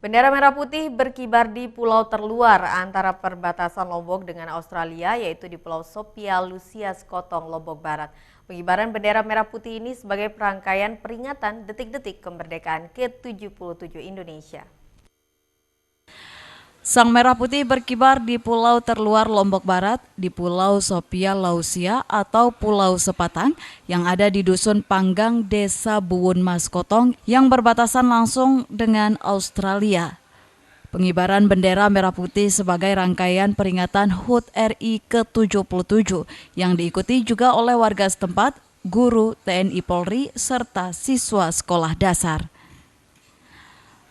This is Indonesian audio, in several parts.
Bendera merah putih berkibar di pulau terluar antara perbatasan Lombok dengan Australia, yaitu di Pulau Sopia Lucia Sekotong, Lombok Barat. Pengibaran bendera merah putih ini sebagai perangkaian peringatan detik-detik kemerdekaan ke-77 Indonesia. Sang merah putih berkibar di pulau terluar Lombok Barat, di Pulau Sopia Lausia atau Pulau Sepatang yang ada di Dusun Panggang, Desa Buwun Mas Kotong yang berbatasan langsung dengan Australia. Pengibaran bendera merah putih sebagai rangkaian peringatan HUT RI ke-77 yang diikuti juga oleh warga setempat, guru, TNI Polri, serta siswa sekolah dasar.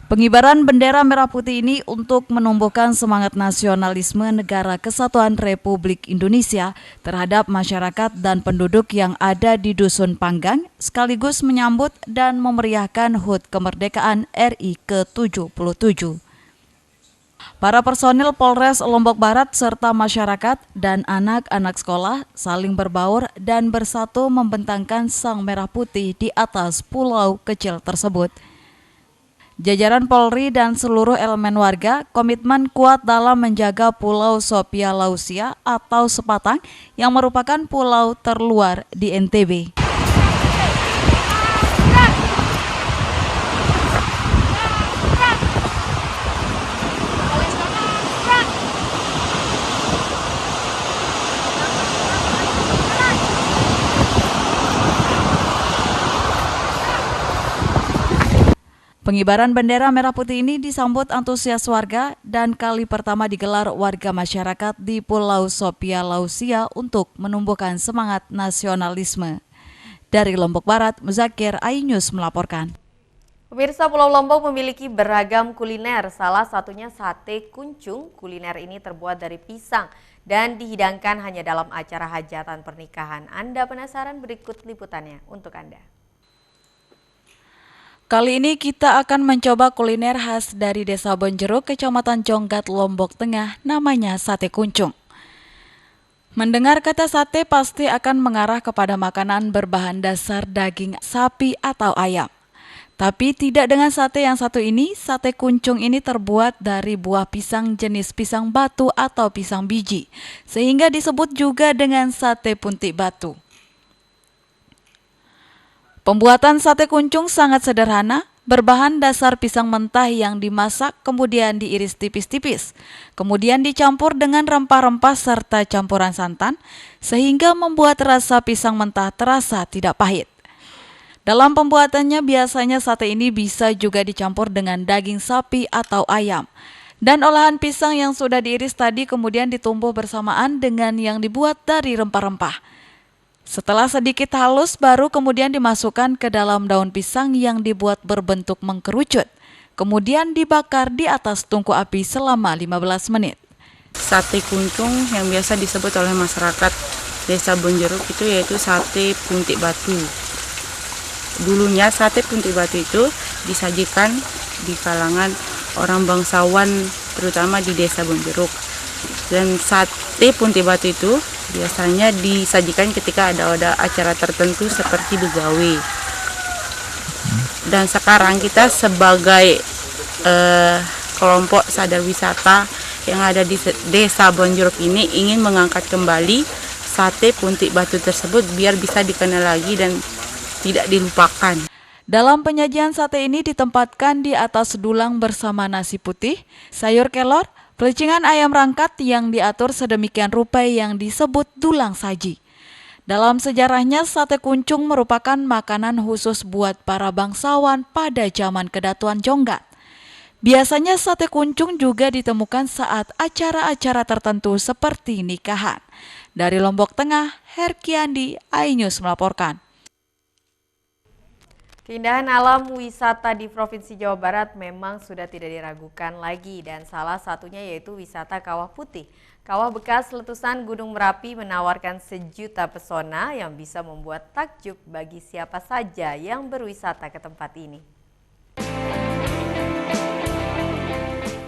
Pengibaran bendera merah putih ini untuk menumbuhkan semangat nasionalisme Negara Kesatuan Republik Indonesia terhadap masyarakat dan penduduk yang ada di Dusun Panggang, sekaligus menyambut dan memeriahkan HUT kemerdekaan RI ke-77. Para personil Polres Lombok Barat serta masyarakat dan anak-anak sekolah saling berbaur dan bersatu membentangkan sang merah putih di atas pulau kecil tersebut. Jajaran Polri dan seluruh elemen warga komitmen kuat dalam menjaga Pulau Sopia Lausia atau Sepatang yang merupakan pulau terluar di NTB. Pengibaran bendera merah putih ini disambut antusias warga dan kali pertama digelar warga masyarakat di Pulau Sopia Lausia untuk menumbuhkan semangat nasionalisme. Dari Lombok Barat, Muzakir, iNews melaporkan. Pemirsa, Pulau Lombok memiliki beragam kuliner, salah satunya sate kuncung. Kuliner ini terbuat dari pisang dan dihidangkan hanya dalam acara hajatan pernikahan. Anda penasaran? Berikut liputannya untuk Anda. Kali ini kita akan mencoba kuliner khas dari Desa Bonjeruk, Kecamatan Jonggat, Lombok Tengah, namanya sate kuncung. Mendengar kata sate pasti akan mengarah kepada makanan berbahan dasar daging sapi atau ayam. Tapi tidak dengan sate yang satu ini, sate kuncung ini terbuat dari buah pisang jenis pisang batu atau pisang biji, sehingga disebut juga dengan sate puntik batu. Pembuatan sate kuncung sangat sederhana, berbahan dasar pisang mentah yang dimasak kemudian diiris tipis-tipis, kemudian dicampur dengan rempah-rempah serta campuran santan, sehingga membuat rasa pisang mentah terasa tidak pahit. Dalam pembuatannya biasanya sate ini bisa juga dicampur dengan daging sapi atau ayam. Dan olahan pisang yang sudah diiris tadi kemudian ditumbuk bersamaan dengan yang dibuat dari rempah-rempah. Setelah sedikit halus, baru kemudian dimasukkan ke dalam daun pisang yang dibuat berbentuk mengkerucut. Kemudian dibakar di atas tungku api selama 15 menit. Sate kuncung yang biasa disebut oleh masyarakat Desa Bonjeruk itu yaitu sate puntik batu. Dulunya sate puntik batu itu disajikan di kalangan orang bangsawan terutama di Desa Bonjeruk. Dan sate puntik batu itu biasanya disajikan ketika ada acara tertentu seperti begawe. Dan sekarang kita sebagai kelompok sadar wisata yang ada di Desa Bonjeruk ini ingin mengangkat kembali sate puntik batu tersebut biar bisa dikenal lagi dan tidak dilupakan. Dalam penyajian sate ini ditempatkan di atas dulang bersama nasi putih, sayur kelor, pelecingan ayam rangkat yang diatur sedemikian rupa yang disebut dulang saji. Dalam sejarahnya, sate kuncung merupakan makanan khusus buat para bangsawan pada zaman Kedatuan Jonggat. Biasanya sate kuncung juga ditemukan saat acara-acara tertentu seperti nikahan. Dari Lombok Tengah, Herkiandi, iNews melaporkan. Keindahan alam wisata di Provinsi Jawa Barat memang sudah tidak diragukan lagi dan salah satunya yaitu wisata Kawah Putih. Kawah bekas letusan Gunung Merapi menawarkan sejuta pesona yang bisa membuat takjub bagi siapa saja yang berwisata ke tempat ini.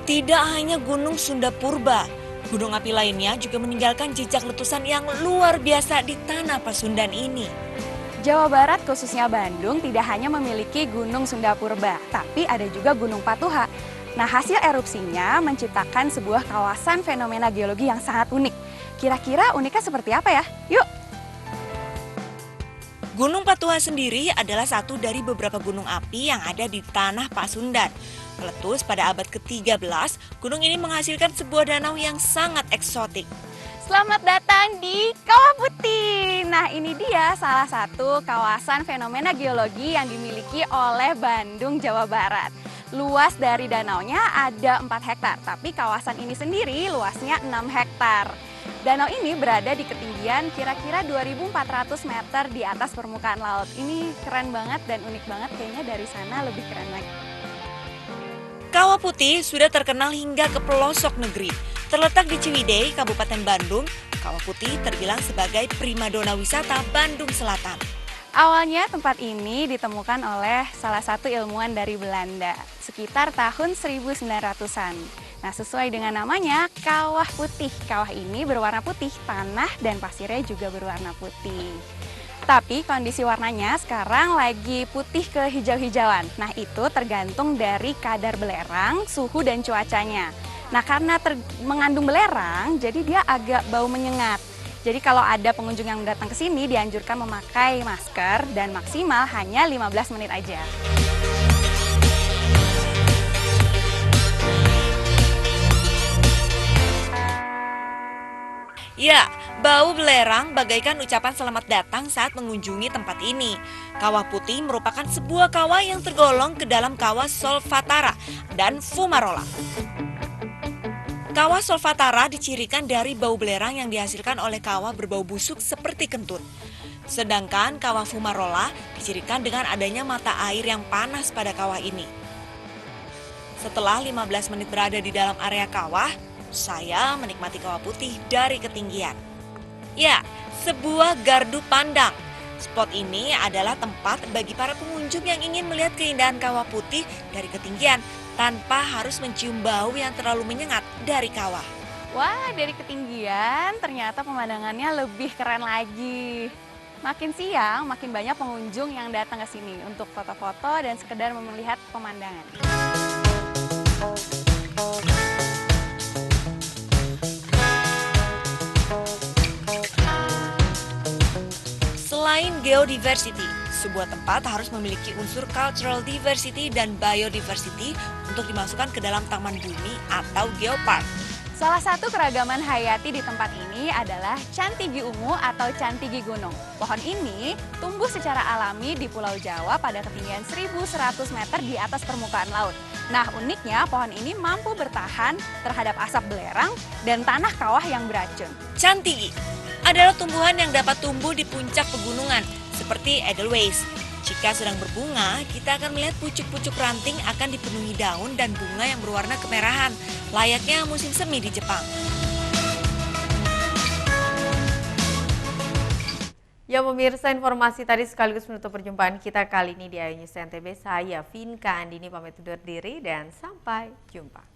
Tidak hanya Gunung Sunda Purba, gunung api lainnya juga meninggalkan jejak letusan yang luar biasa di tanah Pasundan ini. Jawa Barat khususnya Bandung tidak hanya memiliki Gunung Sunda Purba, tapi ada juga Gunung Patuha. Nah, hasil erupsinya menciptakan sebuah kawasan fenomena geologi yang sangat unik. Kira-kira uniknya seperti apa ya? Yuk! Gunung Patuha sendiri adalah satu dari beberapa gunung api yang ada di tanah Pasundan. Meletus pada abad ke-13, gunung ini menghasilkan sebuah danau yang sangat eksotik. Selamat datang di Kawah Putih. Nah, ini dia salah satu kawasan fenomena geologi yang dimiliki oleh Bandung, Jawa Barat. Luas dari danaunya ada 4 hektar, tapi kawasan ini sendiri luasnya 6 hektar. Danau ini berada di ketinggian kira-kira 2.400 meter di atas permukaan laut. Ini keren banget dan unik banget, kayaknya dari sana lebih keren lagi. Kawah Putih sudah terkenal hingga ke pelosok negeri. Terletak di Ciwidey, Kabupaten Bandung, Kawah Putih terbilang sebagai primadona wisata Bandung Selatan. Awalnya tempat ini ditemukan oleh salah satu ilmuwan dari Belanda sekitar tahun 1900-an. Nah, sesuai dengan namanya, Kawah Putih. Kawah ini berwarna putih, tanah dan pasirnya juga berwarna putih. Tapi kondisi warnanya sekarang lagi putih ke hijau-hijauan. Nah, itu tergantung dari kadar belerang, suhu dan cuacanya. Nah, karena mengandung belerang, jadi dia agak bau menyengat. Jadi kalau ada pengunjung yang datang ke sini dianjurkan memakai masker dan maksimal hanya 15 menit aja. Ya, bau belerang bagaikan ucapan selamat datang saat mengunjungi tempat ini. Kawah Putih merupakan sebuah kawah yang tergolong ke dalam kawah Solfatara dan Fumarola. Kawah Solfatara dicirikan dari bau belerang yang dihasilkan oleh kawah berbau busuk seperti kentut. Sedangkan kawah Fumarola dicirikan dengan adanya mata air yang panas pada kawah ini. Setelah 15 menit berada di dalam area kawah, saya menikmati Kawah Putih dari ketinggian. Ya, sebuah gardu pandang. Spot ini adalah tempat bagi para pengunjung yang ingin melihat keindahan Kawah Putih dari ketinggian tanpa harus mencium bau yang terlalu menyengat dari kawah. Wah, dari ketinggian ternyata pemandangannya lebih keren lagi. Makin siang, makin banyak pengunjung yang datang ke sini untuk foto-foto dan sekedar melihat pemandangan. Selain geodiversity, sebuah tempat harus memiliki unsur cultural diversity dan biodiversity untuk dimasukkan ke dalam taman bumi atau geopark. Salah satu keragaman hayati di tempat ini adalah Cantigi ungu atau Cantigi gunung. Pohon ini tumbuh secara alami di Pulau Jawa pada ketinggian 1.100 meter di atas permukaan laut. Nah, uniknya pohon ini mampu bertahan terhadap asap belerang dan tanah kawah yang beracun. Cantigi adalah tumbuhan yang dapat tumbuh di puncak pegunungan seperti Edelweiss. Jika sedang berbunga, kita akan melihat pucuk-pucuk ranting akan dipenuhi daun dan bunga yang berwarna kemerahan, layaknya musim semi di Jepang. Ya pemirsa, informasi tadi sekaligus menutup perjumpaan kita kali ini di Ayu News NTB. Saya Vinka Andini pamit undur diri dan sampai jumpa.